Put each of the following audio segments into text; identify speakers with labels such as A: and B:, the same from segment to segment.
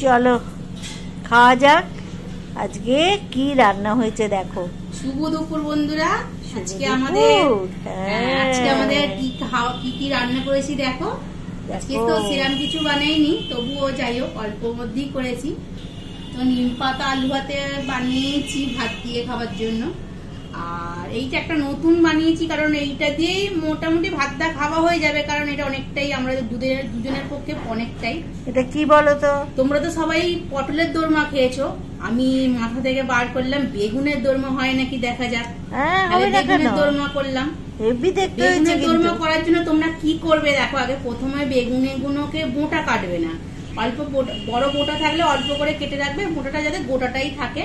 A: চলো খাওয়া যাক। আজকে কি রান্না হয়েছে দেখো।
B: শুভ দুপুর বন্ধুরা। আজকে আমাদের কি রান্না করেছি দেখো। আজকে তো সেরকম কিছু বানাইনি, তবুও যাই হোক অল্প মধ্যেই করেছি। তো নিম পাতা আলু ভাতে বানিয়েছি ভাত দিয়ে খাবার জন্য। আর এইটা একটা নতুন বানিয়েছি, কারণ এইটা দিয়েই মোটামুটি ভাতটা খাওয়া হয়ে যাবে, কারণ এটা অনেকটাই আমাদের দুজনের পক্ষে অনেকটাই।
A: এটা কি বলো তো?
B: তোমরা তো সবাই পটলের দোরমা খেয়েছো, আমি মাথা থেকে বার করলাম বেগুনের দোরমা হয় নাকি দেখা যাক। বেগুনের দোরমা করলাম। বেগুনের দোরমা করার জন্য তোমরা কি করবে দেখো। আগে প্রথমে বেগুনগুলোকে বোটা কাটবে না, অল্প বড় বোটা থাকলে অল্প করে কেটে রাখবে, বোটাটা যাতে গোটাটাই থাকে।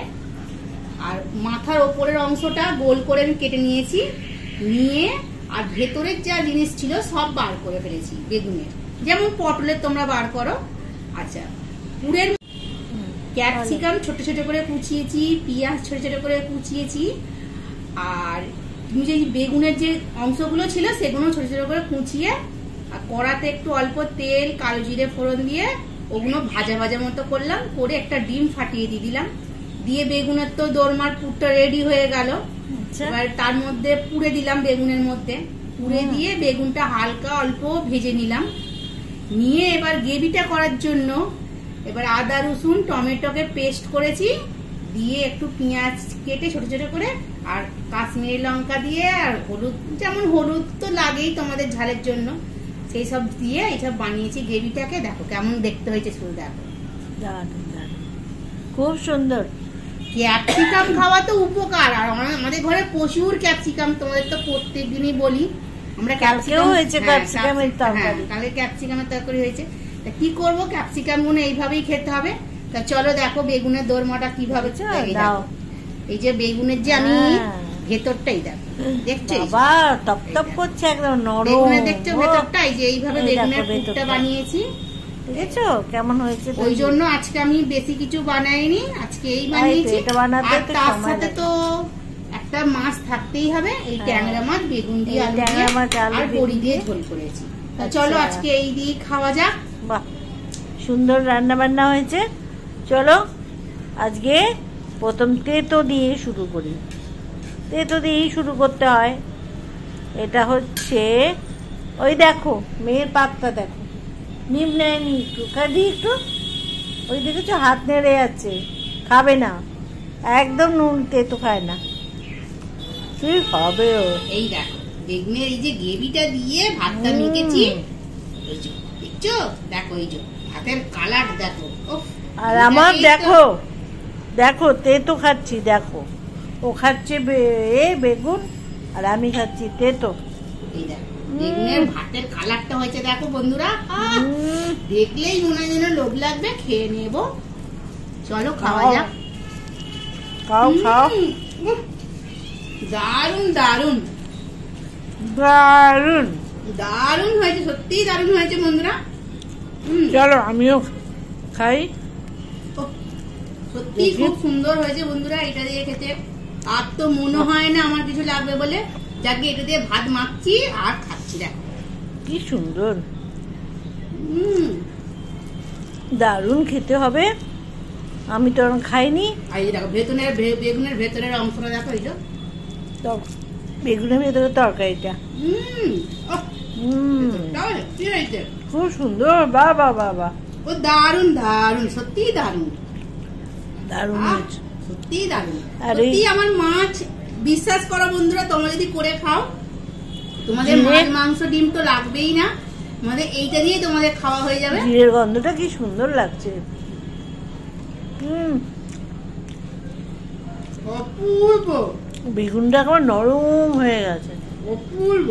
B: আর মাথার ওপরের অংশটা গোল করে আমি কেটে নিয়েছি, নিয়ে আর ভেতরের যা জিনিস ছিল সব বার করে ফেলেছি বেগুনের, যেমন পটলের তোমরা বার করো। আচ্ছা, পুরের ক্যাপসিকাম ছোট ছোট করে কুচিয়েছি, পেঁয়াজ ছোট ছোট করে কুচিয়েছি, আর তুমি যে বেগুনের যে অংশগুলো ছিল সেগুলো ছোট ছোট করে কুচিয়ে আর কড়াতে একটু অল্প তেল কালো জিরে ফোড়ন দিয়ে ওগুলো ভাজা ভাজা মতো করলাম, করে একটা ডিম ফাটিয়ে দিয়ে দিলাম, দিয়ে বেগুনের তো দোরমার পুরটা রেডি হয়ে গেল। এবার তার মধ্যে পুড়ে দিলাম, বেগুনের মধ্যে পুড়ে দিয়ে বেগুনটা হালকা অল্প ভেজে নিলাম। নিয়ে এবার গ্রেভিটা করার জন্য এবার আদা রসুন টমেটোকে পেস্ট করেছি, দিয়ে একটু পেঁয়াজ কেটে ছোট ছোট করে আর কাশ্মীরি লঙ্কা দিয়ে আর হলুদ, যেমন হলুদ তো লাগেই তোমাদের ঝালের জন্য, সেই সব দিয়ে এইসব বানিয়েছি গ্রেভিটাকে। দেখো কেমন দেখতে হয়েছে, শুধু দেখো,
A: খুব সুন্দর।
B: ক্যাপসিকাম খাওয়া তো উপকার, আর আমাদের ঘরে প্রচুর ক্যাপসিকাম, তোমাদের তো প্রত্যেক দিনই বলি আমরা ক্যাপসিকামের তরকারি হয়েছে। কি করবো, ক্যাপসিকাম গুলো এইভাবেই খেতে হবে। তা চলো দেখো বেগুনের দোরমাটা কিভাবে। এই যে বেগুনের যে আমি ভেতরটাই দেখো, দেখছো
A: টপ টপ করছে একদম নরম,
B: বেগুনের দেখছো ভেতরটা, এই যে এইভাবে বেগুনের পুরটা বানিয়েছি,
A: দেখেছো কেমন হয়েছে।
B: ওই জন্য আজকে আমি বেশি কিছু বানাইনি, আজকে এই বানিয়েছি। আর তার সাথে তো একটা মাছ থাকতেই হবে, এই ট্যাংরা মাছ বেগুন দিয়ে আলু দিয়ে আর বড়ি দিয়ে ঝোল করেছি। চলো আজকে এই দিয়ে খাওয়া যাক।
A: বাহ, সুন্দর রান্না বান্না হয়েছে। চলো আজকে প্রথম তেতো দিয়ে শুরু করি। তেতো দিয়েই শুরু করতে হয়। এটা হচ্ছে ওই দেখো মেয়ের পাতটা দেখো, নিম নেয়নি একটু, খাদি একটু, ওই দেখেছো হাত নেড়ে যাচ্ছে, খাবে না, একদম নুন তেতো খায় না, তুই খাবে।
B: এই দেখো বেগুনের এই যে গ্রেভিটা দিয়ে ভাতটা মেখেছি, দেখছো দেখো এই যে ভাতের কালার দেখো।
A: আর আমার দেখো দেখো তেতো খাচ্ছি, দেখো ও খাচ্ছে বেগুন আর আমি খাচ্ছি তেতো।
B: এই দেখো বেগুনের ভাতের কালারটা হয়েছে দেখো বন্ধুরা, দেখলেই মনে হয় যেন লোভ লাগবে, খেয়ে নেবো। চলো খাওয়া যাক।
A: খাও খাও,
B: দারুন দারুন
A: দারুন
B: দারুন হয়েছে, সত্যি দারুন হয়েছে বন্ধুরা।
A: চলো আমিও খাই,
B: সত্যি খুব সুন্দর হয়েছে বন্ধুরা। এটা দিয়ে খেতে আর তো মনে হয় না আমার কিছু লাগবে বলে, যাকে এটা দিয়ে ভাত মাখছি আর খাচ্ছি, দেখো
A: কি সুন্দর, দারুন খেতে হবে। আমি তো খাইনি।
B: আর এই দেখো বেগুনের ভেতরের অংশটা দেখো, এই
A: বেগুনের ভেতরে তরকারিটা খুব সুন্দর। বাবা বাবা,
B: ও দারুন দারুন, সত্যি দারুন
A: দারুন,
B: সত্যি দারুন। সত্যি আমার মাছ, বিশ্বাস করো বন্ধুরা, তোমরা যদি করে খাও তোমাদের মাছ মাংস ডিম তো লাগবেই না, তোমাদের এইটা দিয়ে তোমাদের খাওয়া হয়ে যাবে।
A: জিরের গন্ধটা কি সুন্দর লাগছে,
B: অপূর্ব।
A: বেগুনটা আমার নরম হয়ে গেছে,
B: অপূর্ব।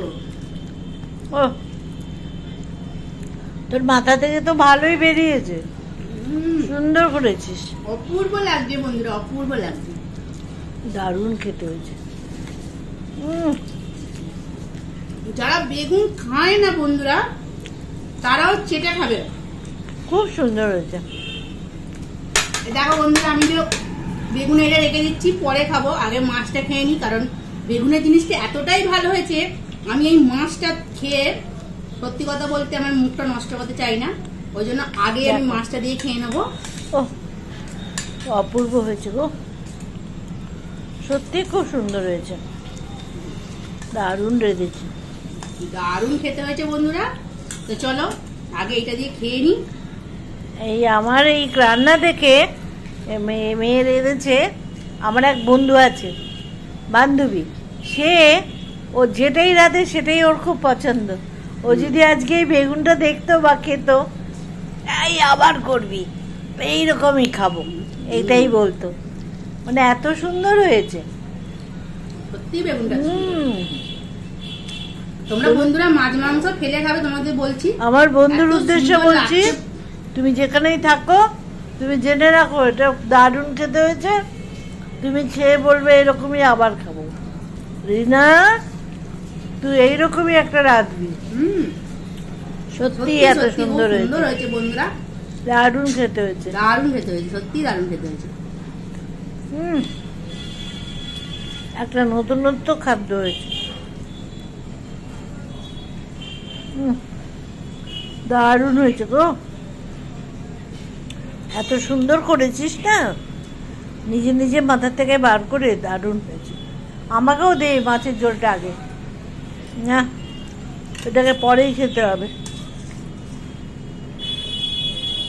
A: ও তোর মাথা থেকে তো ভালোই বেরিয়েছে, সুন্দর করেছিস,
B: অপূর্ব লাগছে বন্ধুরা, অপূর্ব লাগছে,
A: দারুণ খেতে হয়েছে।
B: যারা বেগুন খায় না বন্ধুরা তারাও চেটে খাবে, খুব
A: সুন্দর হয়েছে।
B: দেখো বন্ধুরা, আমি যে বেগুন এটা রেখে দিচ্ছি, পরে খাবো, আগে মাছটা খেয়ে নি, কারণ বেগুনের জিনিসটা এতটাই ভালো হয়েছে, আমি এই মাছটা খেয়ে সত্যি কথা বলতে আমার মুখটা নষ্ট করতে চাই না। ওই জন্য আগে আমি মাছটা দিয়ে খেয়ে নেবো।
A: অপূর্ব হয়েছে গো, সত্যি খুব সুন্দর হয়েছে, দারুণ রেঁধেছি,
B: দারুণ খেতে হয়েছে বন্ধুরা। তো চলো আগে এটা দিয়ে খেয়ে নি।
A: এই আমার এই রান্না দেখে মেয়ে রেঁধেছে। আমার এক বন্ধু আছে, বান্ধবী, সে ও যেটাই রাঁধে সেটাই ওর খুব পছন্দ। ও যদি আজকে এই বেগুনটা দেখতো বা খেত, এই আবার করবি, এইরকমই খাবো, এইটাই বলতো। মানে এত সুন্দর হয়েছে
B: সত্যি বেগুনটা। তোমরা বন্ধুরা মাছ মাংস ফেলে খাবে, তোমাদের বলছি,
A: আমার বন্ধুর উদ্দেশ্যে বলছি, তুমি যেখানেই থাকো তুমি জেনে রাখো এটা দারুণ খেতে হয়েছে। তুমি খেয়ে বলবে এরকমই আবার খাবো। রিনা, তুই এইরকমই একটা রাঁধবি। সত্যি এত সুন্দর হয়েছে
B: বন্ধুরা,
A: দারুণ খেতে হয়েছে,
B: দারুণ খেতে হয়েছে, সত্যি দারুণ খেতে হয়েছে।
A: একটা নতুনত্ব খাদ্য হয়েছে, দারুণ হয়েছে গো। এত সুন্দর করেছিস না, নিজে নিজে মাথা থেকে বার করে, দারুণ হয়েছে। আমাকেও দে মাছের ঝোলটা আগে, না এটাকে পরেই খেতে হবে।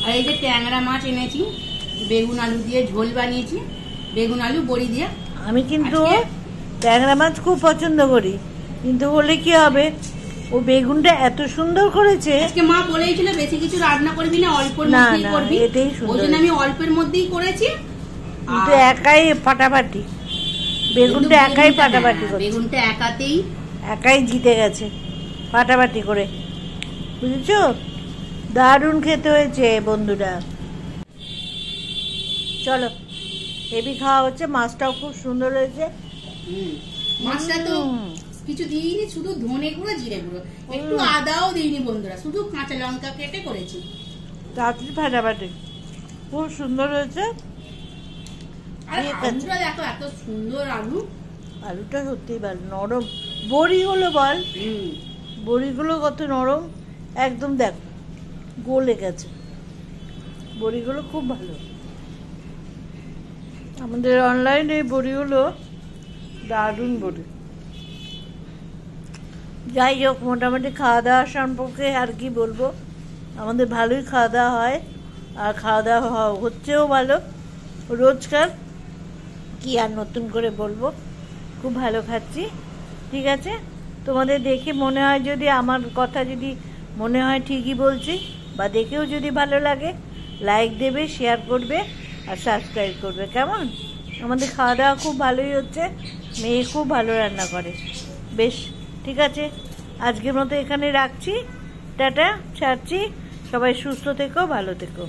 B: আর এই যে ট্যাংরা মাছ এনেছি, বেগুন আলু দিয়ে ঝোল বানিয়েছি, বেগুন আলু বড়ি দিয়ে।
A: আমি কিন্তু ট্যাংরা মাছ খুব পছন্দ করি, কিন্তু হলে কি হবে, ও বেগুনটা এত সুন্দর করেছে।
B: আজকে মা বলেইছিল বেশি কিছু রান্না করবি না, অল্পের মধ্যেই করবি,
A: এটাই সুন্দর।
B: ওই জন্য আমি অল্পের মধ্যেই করেছি।
A: কিন্তু একাই ফাটাফাটি, বেগুনটা একাই ফাটাফাটি করে,
B: বেগুনটা
A: একাই জিতে গেছে ফাটাফাটি করে, বুঝেছো? দারুণ খেতে হয়েছে বন্ধুরা। চলো হেভি খাওয়া হচ্ছে, মাছটাও খুব সুন্দর হয়েছে।
B: মাছটা তো কিছু দিইনি, শুধু ধনে গুঁড়ো, জিরে গুঁড়ো, একটু আদাও দিইনি বন্ধুরা, শুধু কাঁচা লঙ্কা কেটে করেছি।
A: তাড়াতাড়ি ফাটাফাটি, খুব সুন্দর হয়েছে।
B: আর আলুটা দেখো, এত সুন্দর আলু,
A: আলুটা সত্যিই ভালো, নরম। বড়িগুলো বল, বড়িগুলো কত নরম, একদম দেখো গলে গেছে, বড়িগুলো খুব ভালো। আমাদের অনলাইনে বড়িগুলো দারুণ বড়ি। যাই হোক, মোটামুটি খাওয়া দাওয়া সম্পর্কে আর কি বলবো, আমাদের ভালোই খাওয়া দাওয়া হয়, আর খাওয়া দাওয়া হচ্ছেও ভালো রোজকার, কি আর নতুন করে বলবো, খুব ভালো খাচ্ছি। ঠিক আছে, তোমাদের দেখে মনে হয়, যদি আমার কথা যদি মনে হয় ঠিকই বলছি, বা দেখেও যদি ভালো লাগে, লাইক দেবে, শেয়ার করবে আর সাবস্ক্রাইব করবে, কেমন? আমাদের খাওয়া দাওয়া খুব ভালোই হচ্ছে, মেয়ে খুব ভালো রান্না করে, বেশ। ঠিক আছে, আজকের মতো এখানে রাখছি, টাটা, ছাড়ছি, সবাই সুস্থ থেকো, ভালো থেকো।